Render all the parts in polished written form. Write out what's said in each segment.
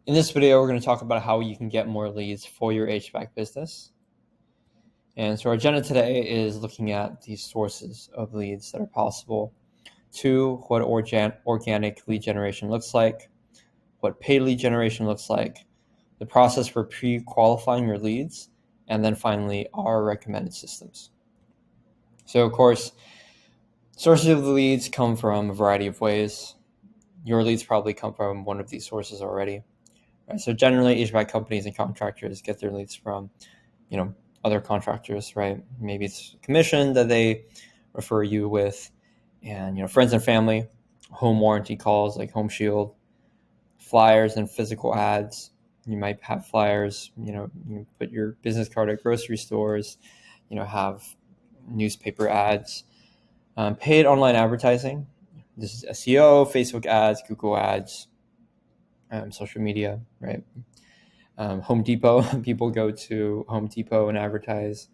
In this video, we're going to talk about how you can get more leads for your HVAC business. And so our agenda today is looking at these sources of leads that are possible. 2, what organic lead generation looks like, what paid lead generation looks like, the process for pre-qualifying your leads, and then finally, our recommended systems. So of course, sources of the leads come from a variety of ways. Your leads probably come from one of these sources already. Right? So generally, HVAC companies and contractors get their leads from, other contractors, right? Maybe it's commission that they refer you with, and friends and family, home warranty calls like Home Shield, flyers and physical ads. You might have flyers, you put your business card at grocery stores, have newspaper ads, paid online advertising. This is SEO, Facebook ads, Google ads, social media, right? Home Depot, people go to Home Depot and advertise.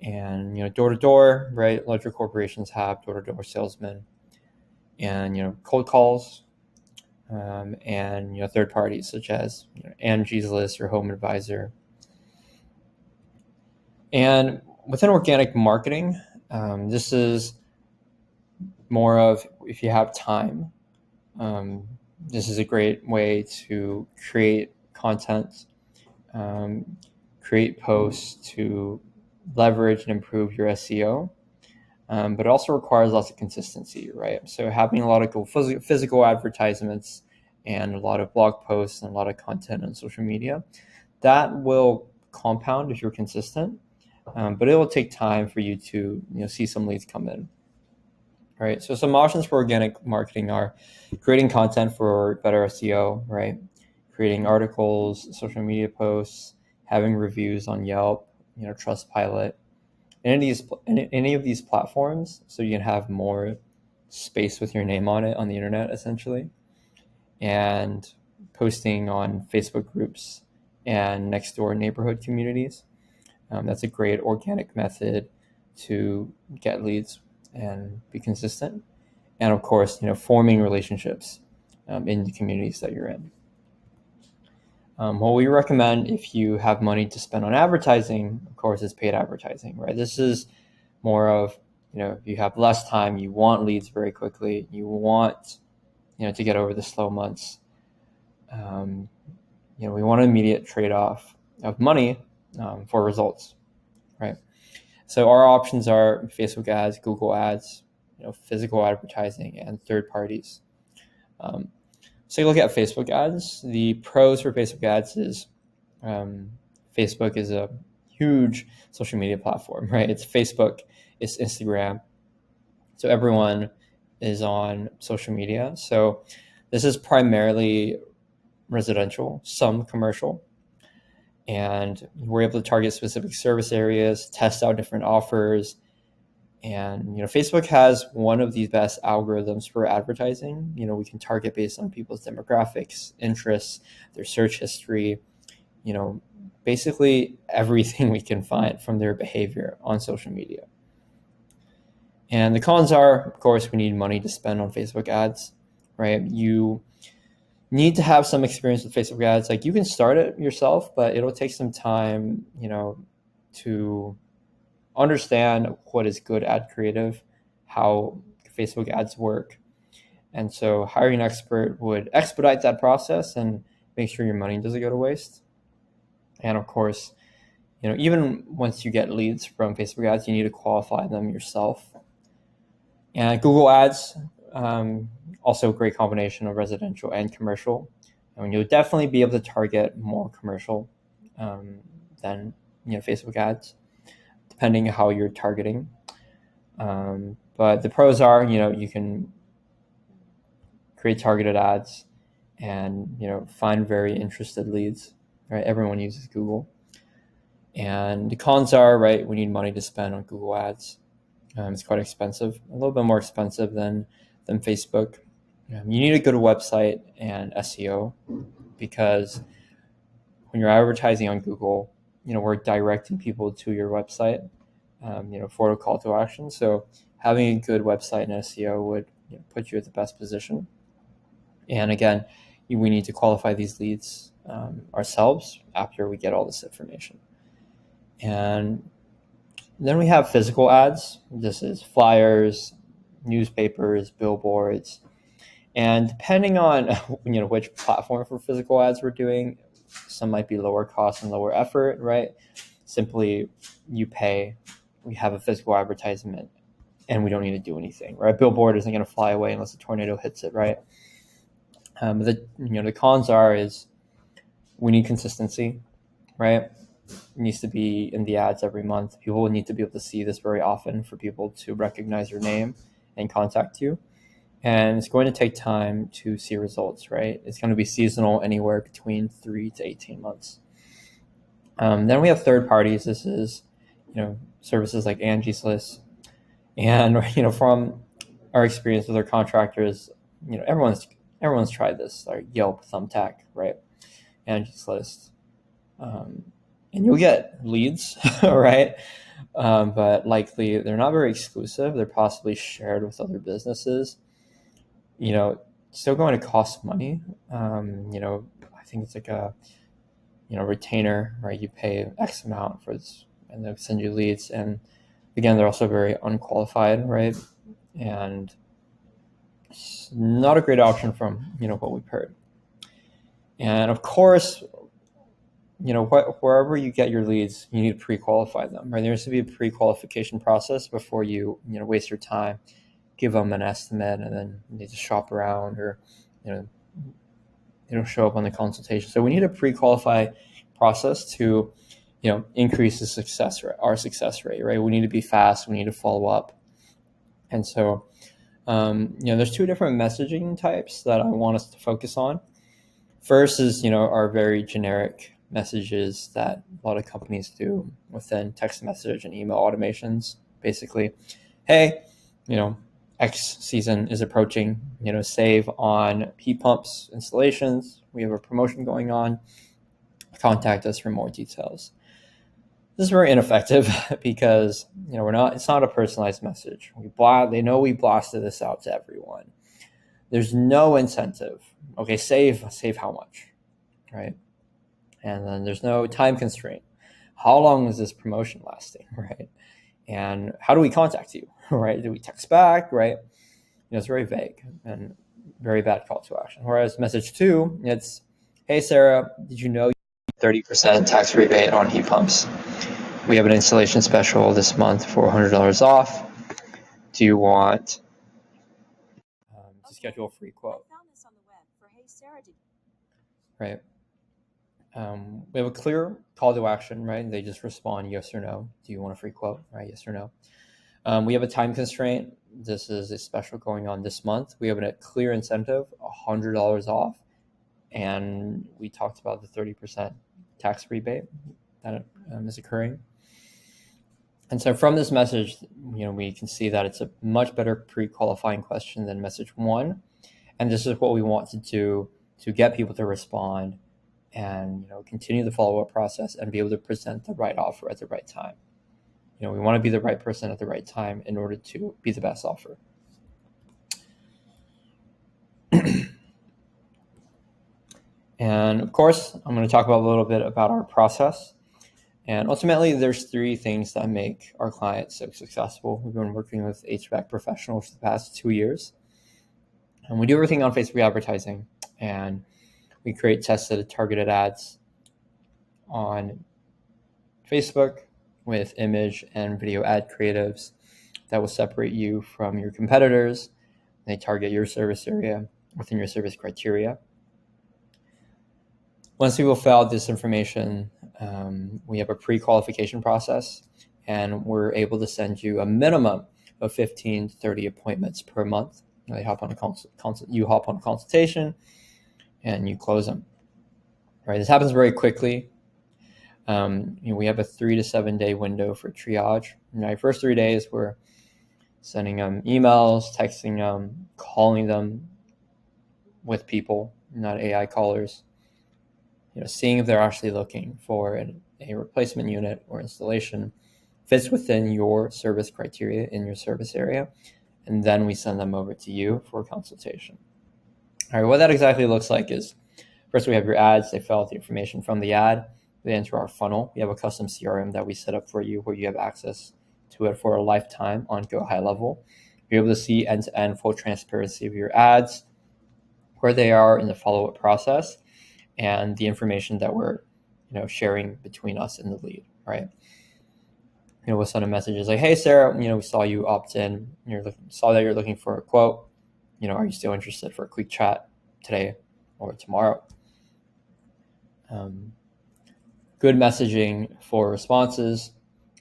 And, door-to-door, right? Larger corporations have door-to-door salesmen. And, cold calls, and, third parties such as Angie's List or Home Advisor. And within organic marketing, this is more of if you have time. This is a great way to create content, create posts to leverage and improve your SEO, but it also requires lots of consistency, right? So having a lot of cool physical advertisements and a lot of blog posts and a lot of content on social media, that will compound if you're consistent, but it will take time for you to see some leads come in. Right. So some options for organic marketing are creating content for better SEO, right? Creating articles, social media posts, having reviews on Yelp, Trustpilot, any of these platforms, so you can have more space with your name on it on the internet, essentially, and posting on Facebook groups and next door neighborhood communities. That's a great organic method to get leads and be consistent. And of course, forming relationships in the communities that you're in. What we recommend if you have money to spend on advertising, of course, is paid advertising, right? This is more of, if you have less time, you want leads very quickly, you want, to get over the slow months. We want an immediate trade-off of money for results, right? So our options are Facebook ads, Google ads, physical advertising, and third parties. So you look at Facebook ads. The pros for Facebook ads is Facebook is a huge social media platform, right? It's Facebook, it's Instagram. So everyone is on social media. So this is primarily residential, some commercial. And we're able to target specific service areas, test out different offers. And, Facebook has one of the best algorithms for advertising. We can target based on people's demographics, interests, their search history, basically everything we can find from their behavior on social media. And the cons are, of course, we need money to spend on Facebook ads, right? You need to have some experience with Facebook ads. Like, you can start it yourself, but it'll take some time, to understand what is good ad creative, how Facebook ads work. And so hiring an expert would expedite that process and make sure your money doesn't go to waste. And of course, even once you get leads from Facebook ads, you need to qualify them yourself. And Google ads, also a great combination of residential and commercial. And you'll definitely be able to target more commercial than Facebook ads, depending on how you're targeting. But the pros are, you can create targeted ads and, find very interested leads, right? Everyone uses Google. And the cons are, right, we need money to spend on Google ads. It's quite expensive, a little bit more expensive than Facebook. You need a good website and SEO, because when you're advertising on Google, we're directing people to your website, for a call to action. So having a good website and SEO would put you at the best position. And again, we need to qualify these leads ourselves after we get all this information. And then we have physical ads. This is flyers, newspapers, billboards. And depending on which platform for physical ads we're doing, some might be lower cost and lower effort, right? Simply you pay, we have a physical advertisement, and we don't need to do anything, right? Billboard isn't going to fly away unless a tornado hits it, right? The cons is we need consistency, right? It needs to be in the ads every month. People will need to be able to see this very often for people to recognize your name and contact you. And it's going to take time to see results, right? It's going to be seasonal, anywhere between 3 to 18 months. Then we have third parties. This is, services like Angie's List. And, from our experience with our contractors, everyone's tried this, like Yelp, Thumbtack, right? Angie's List. And you'll get leads, right? But likely they're not very exclusive. They're possibly shared with other businesses. Still going to cost money. I think it's like a, retainer, right? You pay X amount for this, and they'll send you leads. And again, they're also very unqualified, right? And it's not a great option from, what we've heard. And of course, wherever you get your leads, you need to pre-qualify them, right? There needs to be a pre-qualification process before you, waste your time, give them an estimate, and then you need to shop around, or, they don't show up on the consultation. So we need a pre-qualify process to, increase the success rate, our success rate, right? We need to be fast. We need to follow up. And so, there's two different messaging types that I want us to focus on. First is, our very generic messages that a lot of companies do within text message and email automations. Basically, hey, X season is approaching, save on heat pumps installations. We have a promotion going on. Contact us for more details. This is very ineffective because, it's not a personalized message. They know we blasted this out to everyone. There's no incentive. Okay, save how much, right? And then there's no time constraint. How long is this promotion lasting, right? And how do we contact you, right? Do we text back, right? It's very vague and very bad call to action. Whereas message 2, it's, hey, Sarah, did you know you have 30% tax rebate on heat pumps? We have an installation special this month for $100 off. Do you want to schedule a free quote? I found this on the web for Hey Sarah. Right. We have a clear call to action, right? They just respond yes or no. Do you want a free quote, right? Yes or no. We have a time constraint. This is a special going on this month. We have a clear incentive, $100 off. And we talked about the 30% tax rebate that is occurring. And so from this message, we can see that it's a much better pre-qualifying question than message 1. And this is what we want to do to get people to respond and, continue the follow-up process and be able to present the right offer at the right time. We want to be the right person at the right time in order to be the best offer. And of course, I'm going to talk about a little bit about our process. And ultimately, there's 3 things that make our clients so successful. We've been working with HVAC professionals for the past 2 years. And we do everything on Facebook advertising. And we create tested, targeted ads on Facebook with image and video ad creatives that will separate you from your competitors. They target your service area within your service criteria. Once people fill out this information, we have a pre-qualification process, and we're able to send you a minimum of 15 to 30 appointments per month. They hop on you hop on a consultation, and you close them. Right? This happens very quickly. We have a 3 to 7 day window for triage. First 3 days, we're sending them emails, texting them, calling them with people, not AI callers. Seeing if they're actually looking for a replacement unit or installation fits within your service criteria in your service area, and then we send them over to you for consultation. All right, what that exactly looks like is first we have your ads. They fill out the information from the ad. They enter our funnel. We have a custom CRM that we set up for you where you have access to it for a lifetime on Go High Level. You're able to see end-to-end full transparency of your ads, where they are in the follow-up process, and the information that we're sharing between us and the lead, right? We'll send a message like, hey, Sarah, we saw you opt in. Saw that you're looking for a quote. Are you still interested for a quick chat today or tomorrow? Good messaging for responses.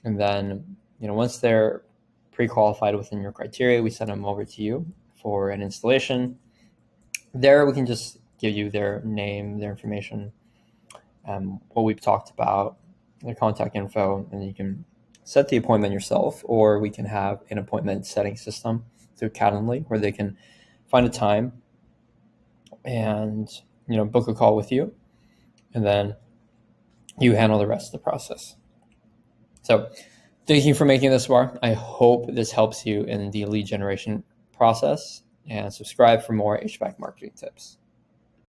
And then, once they're pre-qualified within your criteria, we send them over to you for an installation. There, we can just give you their name, their information, what we've talked about, their contact info, and you can set the appointment yourself, or we can have an appointment setting system through Calendly where they can find a time and book a call with you, and then you handle the rest of the process. So thank you for making this far. I hope this helps you in the lead generation process, and subscribe for more HVAC marketing tips.